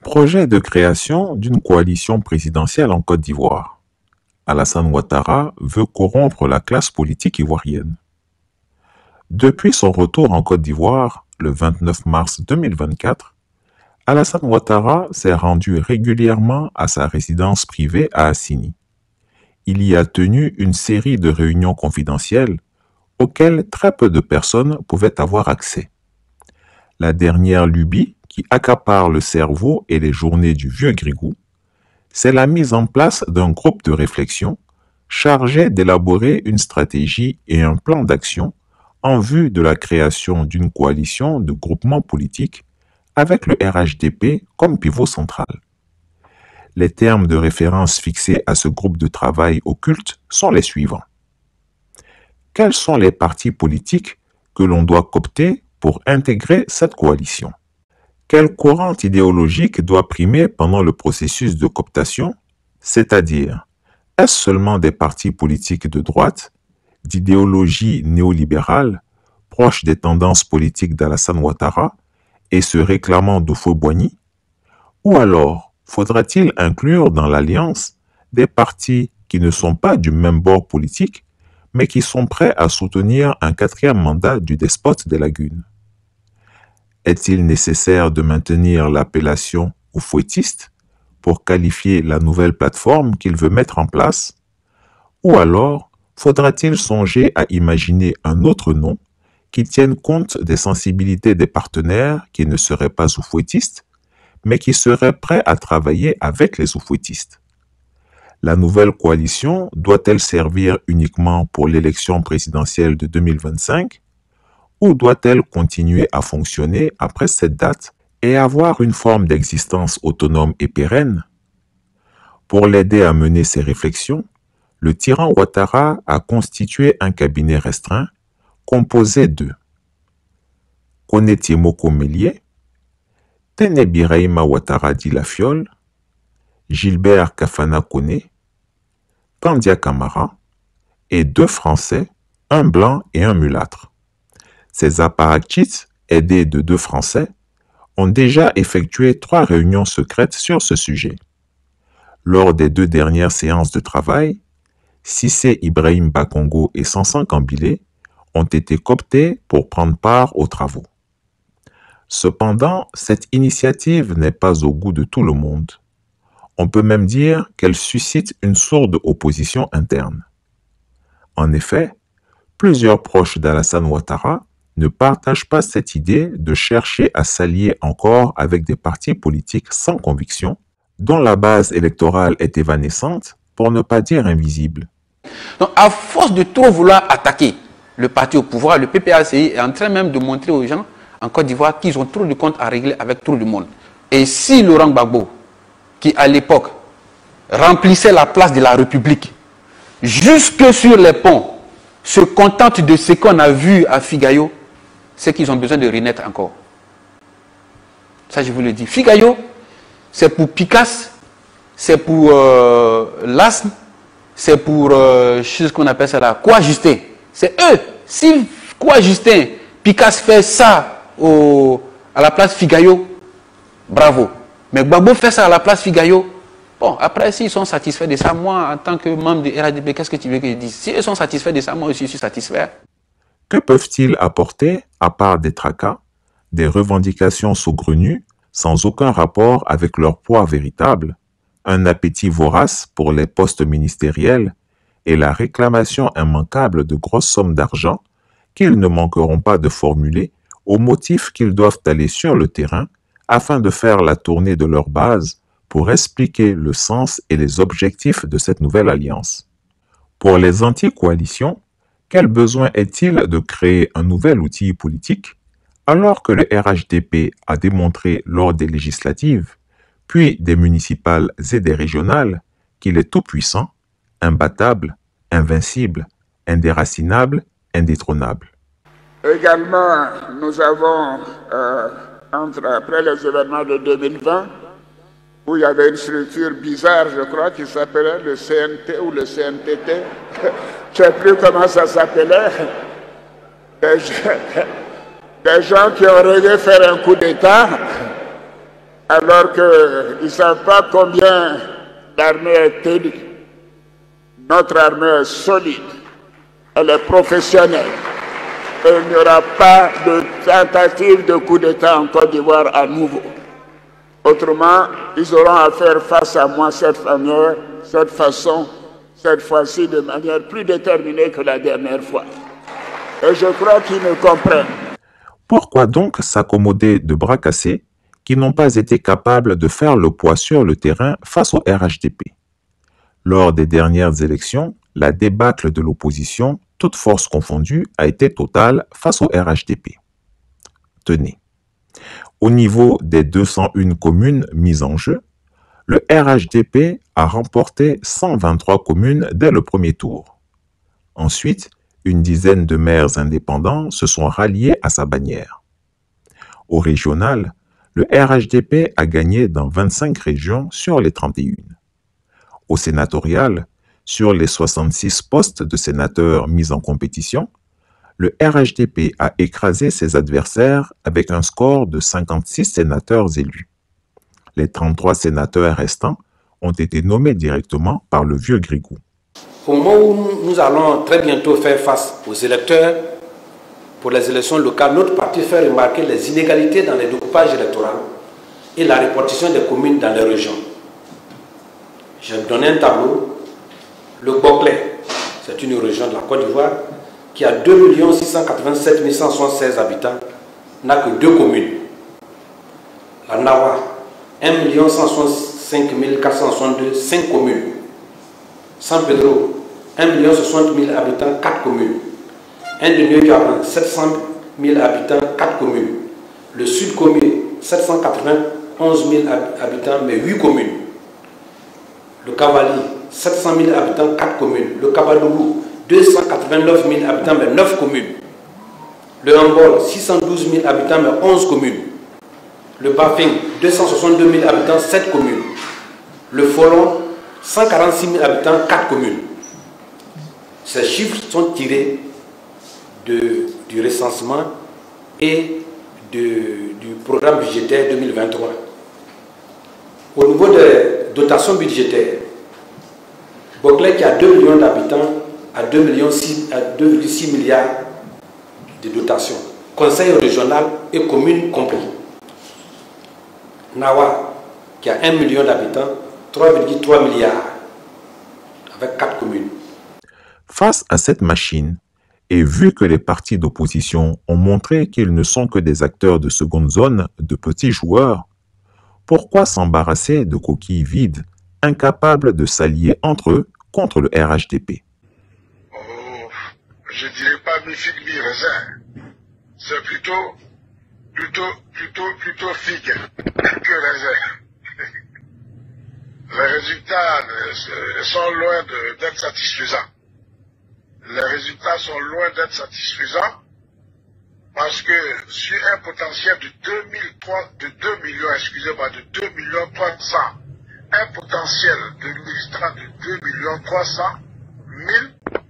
Projet de création d'une coalition présidentielle en Côte d'Ivoire. Alassane Ouattara veut corrompre la classe politique ivoirienne. Depuis son retour en Côte d'Ivoire, le 29 mars 2024, Alassane Ouattara s'est rendu régulièrement à sa résidence privée à Assini. Il y a tenu une série de réunions confidentielles auxquelles très peu de personnes pouvaient avoir accès. La dernière lubie qui accapare le cerveau et les journées du vieux Grigou, c'est la mise en place d'un groupe de réflexion chargé d'élaborer une stratégie et un plan d'action en vue de la création d'une coalition de groupements politiques avec le RHDP comme pivot central. Les termes de référence fixés à ce groupe de travail occulte sont les suivants. Quels sont les partis politiques que l'on doit coopter pour intégrer cette coalition? Quel courant idéologique doit primer pendant le processus de cooptation? C'est-à-dire, est-ce seulement des partis politiques de droite, d'idéologie néolibérale, proches des tendances politiques d'Alassane Ouattara et se réclamant d'Houphouët-Boigny? Ou alors, faudra-t-il inclure dans l'alliance des partis qui ne sont pas du même bord politique, mais qui sont prêts à soutenir un quatrième mandat du despote des lagunes? Est-il nécessaire de maintenir l'appellation oufouettiste pour qualifier la nouvelle plateforme qu'il veut mettre en place? Ou alors, faudra-t-il songer à imaginer un autre nom qui tienne compte des sensibilités des partenaires qui ne seraient pas oufouettistes, mais qui seraient prêts à travailler avec les oufouettistes? La nouvelle coalition doit-elle servir uniquement pour l'élection présidentielle de 2025 ou doit-elle continuer à fonctionner après cette date et avoir une forme d'existence autonome et pérenne? Pour l'aider à mener ses réflexions, le tyran Ouattara a constitué un cabinet restreint composé de Kone Tiemoko Mélié, Tene Birahima Ouattara dit la Fiole, Gilbert Kafana Kone, Kandia Camara et 2 Français, un blanc et un mulâtre. Ces apparatchiks, aidés de 2 Français, ont déjà effectué 3 réunions secrètes sur ce sujet. Lors des 2 dernières séances de travail, Cissé Ibrahim Bakongo et Sansan Kambilé ont été cooptés pour prendre part aux travaux. Cependant, cette initiative n'est pas au goût de tout le monde. On peut même dire qu'elle suscite une sourde opposition interne. En effet, plusieurs proches d'Alassane Ouattara ne partagent pas cette idée de chercher à s'allier encore avec des partis politiques sans conviction, dont la base électorale est évanescente, pour ne pas dire invisible. Donc, à force de trop vouloir attaquer le parti au pouvoir, le PPACI est en train même de montrer aux gens en Côte d'Ivoire qu'ils ont trop de comptes à régler avec trop de monde. Et si Laurent Gbagbo, qui à l'époque remplissait la place de la République, jusque sur les ponts, se contente de ce qu'on a vu à Figayo, c'est qu'ils ont besoin de renaître encore. Ça, je vous le dis. Figayo, c'est pour Picasse, c'est pour l'asthme, c'est pour ce qu'on appelle ça là, quoi Justin. C'est eux. Si quoi Justin, Picasse fait ça à la place Figayo, bravo. Mais Gbagbo fait ça à la place Figayo. Bon, après, s'ils sont satisfaits de ça, moi, en tant que membre de RHDP, qu'est-ce que tu veux que je dise? Si ils sont satisfaits de ça, moi aussi, je suis satisfait. Que peuvent-ils apporter à part des tracas, des revendications saugrenues, sans aucun rapport avec leur poids véritable, un appétit vorace pour les postes ministériels et la réclamation immanquable de grosses sommes d'argent qu'ils ne manqueront pas de formuler au motif qu'ils doivent aller sur le terrain afin de faire la tournée de leur base pour expliquer le sens et les objectifs de cette nouvelle alliance. Pour les anti-coalitions, quel besoin est-il de créer un nouvel outil politique alors que le RHDP a démontré lors des législatives, puis des municipales et des régionales, qu'il est tout-puissant, imbattable, invincible, indéracinable, indétrônable? Également, nous avons, après les événements de 2020, où il y avait une structure bizarre, je crois, qui s'appelait le CNT ou le CNTT. Je ne sais plus comment ça s'appelait. Des gens qui ont rêvé faire un coup d'État alors qu'ils ne savent pas combien l'armée est tenue. Notre armée est solide, elle est professionnelle. Et il n'y aura pas de tentative de coup d'État en Côte d'Ivoire à nouveau. Autrement, ils auront à faire face à moi cette façon, cette fois-ci de manière plus déterminée que la dernière fois. Et je crois qu'ils me comprennent. Pourquoi donc s'accommoder de bras cassés qui n'ont pas été capables de faire le poids sur le terrain face au RHDP? Lors des dernières élections, la débâcle de l'opposition, toutes forces confondues, a été totale face au RHDP. Tenez, au niveau des 201 communes mises en jeu, le RHDP a remporté 123 communes dès le premier tour. Ensuite, une dizaine de maires indépendants se sont ralliés à sa bannière. Au régional, le RHDP a gagné dans 25 régions sur les 31. Au sénatorial, sur les 66 postes de sénateurs mis en compétition, le RHDP a écrasé ses adversaires avec un score de 56 sénateurs élus. Les 33 sénateurs restants ont été nommés directement par le vieux Grigou. Au moment où nous allons très bientôt faire face aux électeurs pour les élections locales, notre parti fait remarquer les inégalités dans les découpages électoraux et la répartition des communes dans les régions. J'ai donné un tableau. Le Boclé, c'est une région de la Côte d'Ivoire qui a 2 687 176 habitants, n'a que 2 communes. La Nawa, 1 165 462, 5 communes. San Pedro, 1 060 000 habitants, 4 communes. Indénieux-Gaban, 700 000 habitants, 4 communes. Le Sud Comé, 791 000 habitants, mais 8 communes. Le Cavali, 700 000 habitants, 4 communes. Le Kabadougou, 289 000 habitants, mais 9 communes. Le Hambol, 612 000 habitants, mais 11 communes. Le Bafing, 262 000 habitants, 7 communes. Le Folon, 146 000 habitants, 4 communes. Ces chiffres sont tirés du recensement et du programme budgétaire 2023. Au niveau des dotations budgétaires, Boclé qui a 2 millions d'habitants a 2,6 milliards de dotations. Conseil régional et commune compris. Nawa qui a 1 million d'habitants, 3,3 milliards avec 4 communes. Face à cette machine, et vu que les partis d'opposition ont montré qu'ils ne sont que des acteurs de seconde zone, de petits joueurs, pourquoi s'embarrasser de coquilles vides, incapables de s'allier entre eux contre le RHDP? Je dirais pas mi-figue, mi-raisin. C'est plutôt figue que raisin. Les résultats sont loin d'être satisfaisants. Les résultats sont loin d'être satisfaisants parce que sur un potentiel de 2 millions 300, un potentiel de militants de 2 300 000,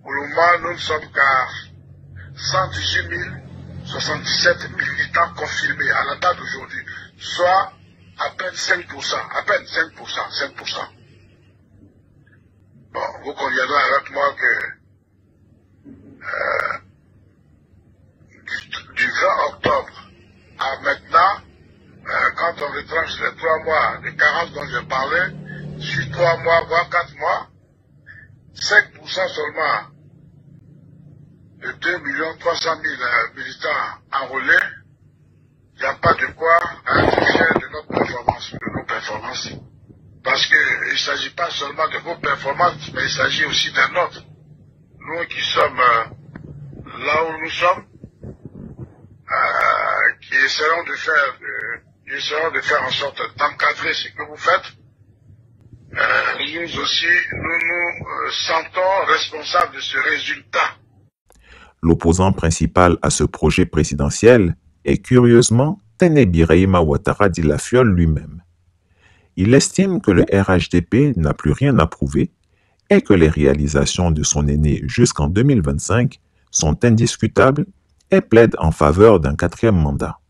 pour le moment, nous ne sommes qu'à 118 077 militants confirmés à la date d'aujourd'hui, soit à peine 5%, Bon, vous conviendrez avec moi que du 20 octobre à maintenant, quand on retranche les 3 mois de carence dont je parlais, sur 3 mois, voire 4 mois, 5% seulement de 2 300 000 militants enrôlés, il n'y a pas de quoi être fier de nos performances. Parce qu'il ne s'agit pas seulement de vos performances, mais il s'agit aussi d'un autre. Nous qui sommes là où nous sommes, qui essaierons de faire en sorte d'encadrer ce que vous faites, nous aussi, nous nous sentons responsables de ce résultat. L'opposant principal à ce projet présidentiel est curieusement Téné Birahima Ouattara dit la Fiole lui-même. Il estime que le RHDP n'a plus rien à prouver et que les réalisations de son aîné jusqu'en 2025 sont indiscutables et plaide en faveur d'un 4e mandat.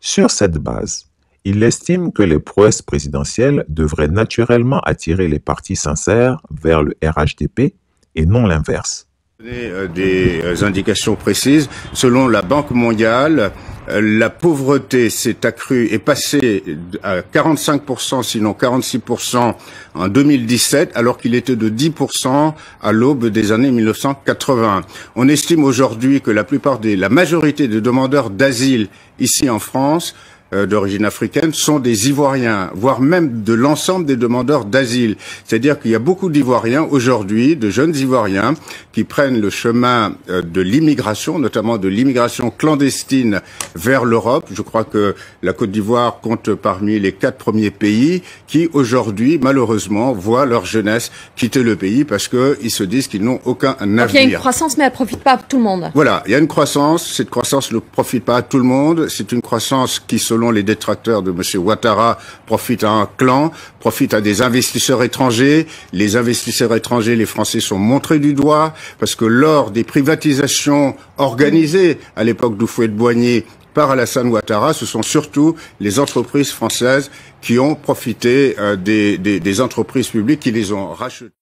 Sur cette base, il estime que les prouesses présidentielles devraient naturellement attirer les partis sincères vers le RHDP et non l'inverse. Des indications précises. Selon la Banque mondiale, la pauvreté s'est accrue et passée à 45%, sinon 46% en 2017, alors qu'il était de 10% à l'aube des années 1980. On estime aujourd'hui que la majorité des demandeurs d'asile ici en France d'origine africaine sont des Ivoiriens, voire même de l'ensemble des demandeurs d'asile. C'est-à-dire qu'il y a beaucoup d'Ivoiriens aujourd'hui, de jeunes Ivoiriens, qui prennent le chemin de l'immigration, notamment de l'immigration clandestine vers l'Europe. Je crois que la Côte d'Ivoire compte parmi les 4 premiers pays qui, aujourd'hui, malheureusement, voient leur jeunesse quitter le pays parce qu'ils se disent qu'ils n'ont aucun avenir. Donc il y a une croissance, mais elle ne profite pas à tout le monde. Voilà, il y a une croissance. Cette croissance ne profite pas à tout le monde. C'est une croissance qui, selon les détracteurs de M. Ouattara, profite à un clan, profite à des investisseurs étrangers. Les investisseurs étrangers, les Français sont montrés du doigt parce que lors des privatisations organisées à l'époque d'Houphouët-Boigny par Alassane Ouattara, ce sont surtout les entreprises françaises qui ont profité des entreprises publiques qui les ont rachetées.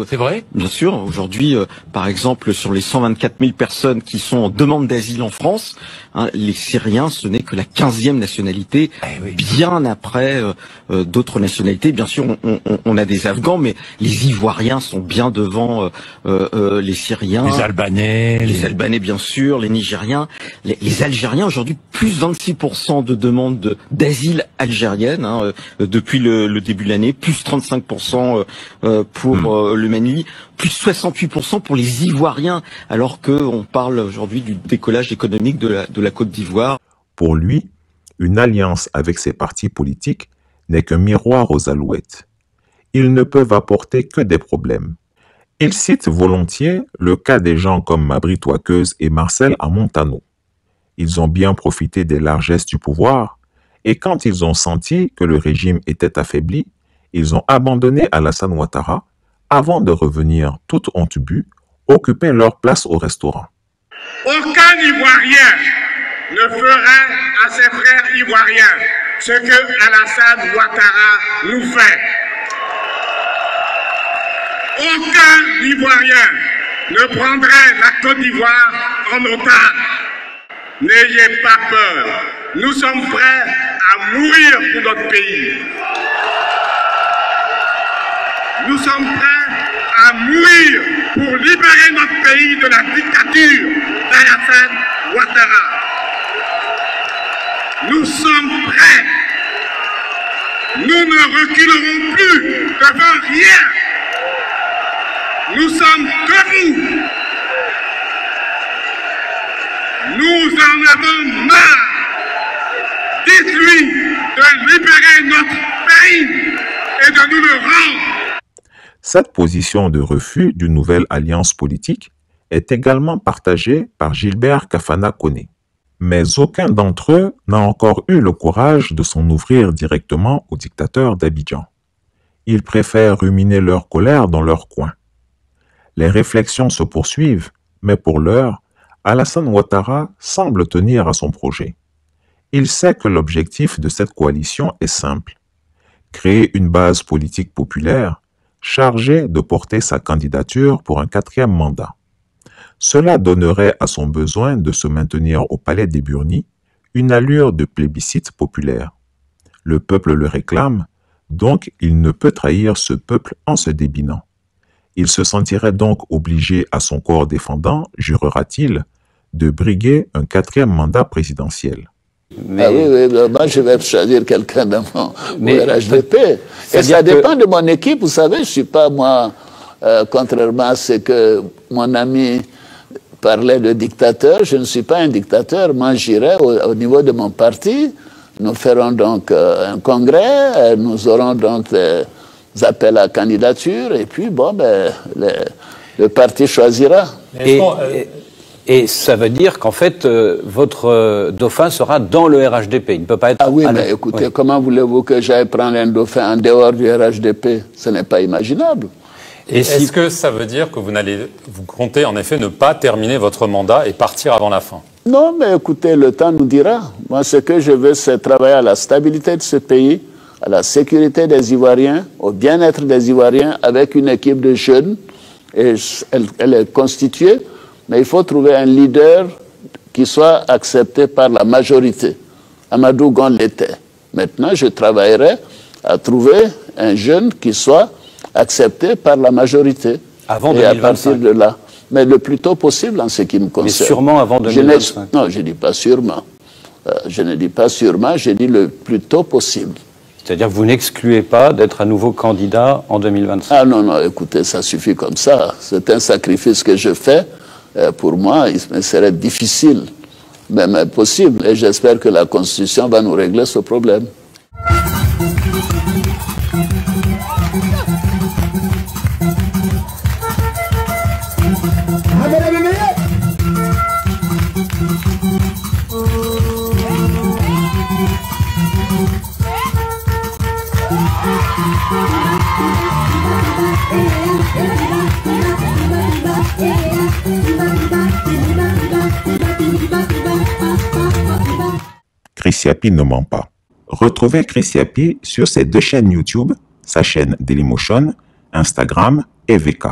C'est vrai? Bien sûr. Aujourd'hui, par exemple, sur les 124 000 personnes qui sont en demande d'asile en France, les Syriens, ce n'est que la 15e nationalité, bien après d'autres nationalités. Bien sûr, on a des Afghans, mais les Ivoiriens sont bien devant les Syriens. Les Albanais. Les Albanais, bien sûr, les Nigériens. Les Algériens, aujourd'hui, plus 26% de demandes d'asile algérienne depuis le début de l'année, plus 35% pour le Mali, plus 68% pour les Ivoiriens, alors qu'on parle aujourd'hui du décollage économique de la Côte d'Ivoire. Pour lui, une alliance avec ces partis politiques n'est qu'un miroir aux alouettes. Ils ne peuvent apporter que des problèmes. Il cite volontiers le cas des gens comme Mabry Touakeuse et Marcel Amontano. Ils ont bien profité des largesses du pouvoir, et quand ils ont senti que le régime était affaibli, ils ont abandonné Alassane Ouattara avant de revenir, toute honte bue, occuper leur place au restaurant. Aucun Ivoirien ne ferait à ses frères ivoiriens ce que Alassane Ouattara nous fait. Aucun Ivoirien ne prendrait la Côte d'Ivoire en otage. N'ayez pas peur, nous sommes prêts à mourir pour notre pays. Nous sommes prêts à mourir pour libérer notre pays de la dictature d'Alassane Ouattara. Nous sommes prêts. Nous ne reculerons plus devant rien. Nous sommes debout. Nous en avons marre. Dites-lui de libérer notre pays et de nous le rendre. Cette position de refus d'une nouvelle alliance politique est également partagée par Gilbert Kafana Koné. Mais aucun d'entre eux n'a encore eu le courage de s'en ouvrir directement au dictateur d'Abidjan. Ils préfèrent ruminer leur colère dans leur coin. Les réflexions se poursuivent, mais pour l'heure, Alassane Ouattara semble tenir à son projet. Il sait que l'objectif de cette coalition est simple: créer une base politique populaire chargée de porter sa candidature pour un 4e mandat. Cela donnerait à son besoin de se maintenir au palais des Burnis une allure de plébiscite populaire. Le peuple le réclame, donc il ne peut trahir ce peuple en se débinant. Il se sentirait donc obligé à son corps défendant, jurera-t-il, de briguer un 4e mandat présidentiel. Mais... Ah oui, moi je vais choisir quelqu'un dans mon RHDP. Et ça dépend de mon équipe, vous savez, je ne suis pas moi, contrairement à ce que mon ami parlait de dictateur, je ne suis pas un dictateur. Moi j'irai au niveau de mon parti, nous ferons donc un congrès, nous aurons donc des appels à candidature, et puis bon, ben, le parti choisira. Et ça veut dire qu'en fait, votre dauphin sera dans le RHDP. Il ne peut pas être... Ah oui, mais écoutez, comment voulez-vous que j'aille prendre un dauphin en dehors du RHDP? Ce n'est pas imaginable. Est-ce que ça veut dire que vous comptez en effet ne pas terminer votre mandat et partir avant la fin? Non, mais écoutez, le temps nous dira. Moi, ce que je veux, c'est travailler à la stabilité de ce pays, à la sécurité des Ivoiriens, au bien-être des Ivoiriens, avec une équipe de jeunes. Et elle est constituée, mais il faut trouver un leader qui soit accepté par la majorité. Amadou Gon l'était. Maintenant, je travaillerai à trouver un jeune qui soit accepté par la majorité. Avant 2025. Et à partir de là. Mais le plus tôt possible en ce qui me concerne. Mais sûrement avant 2025. Non, je ne dis pas sûrement. Je ne dis pas sûrement, je dis le plus tôt possible. C'est-à-dire que vous n'excluez pas d'être à nouveau candidat en 2025. Ah non, non, écoutez, ça suffit comme ça. C'est un sacrifice que je fais. Pour moi, il me serait difficile, même impossible. Et j'espère que la Constitution va nous régler ce problème. Chris Yapi ne ment pas. Retrouvez Chris Yapi sur ses deux chaînes YouTube, sa chaîne Dailymotion, Instagram et VK.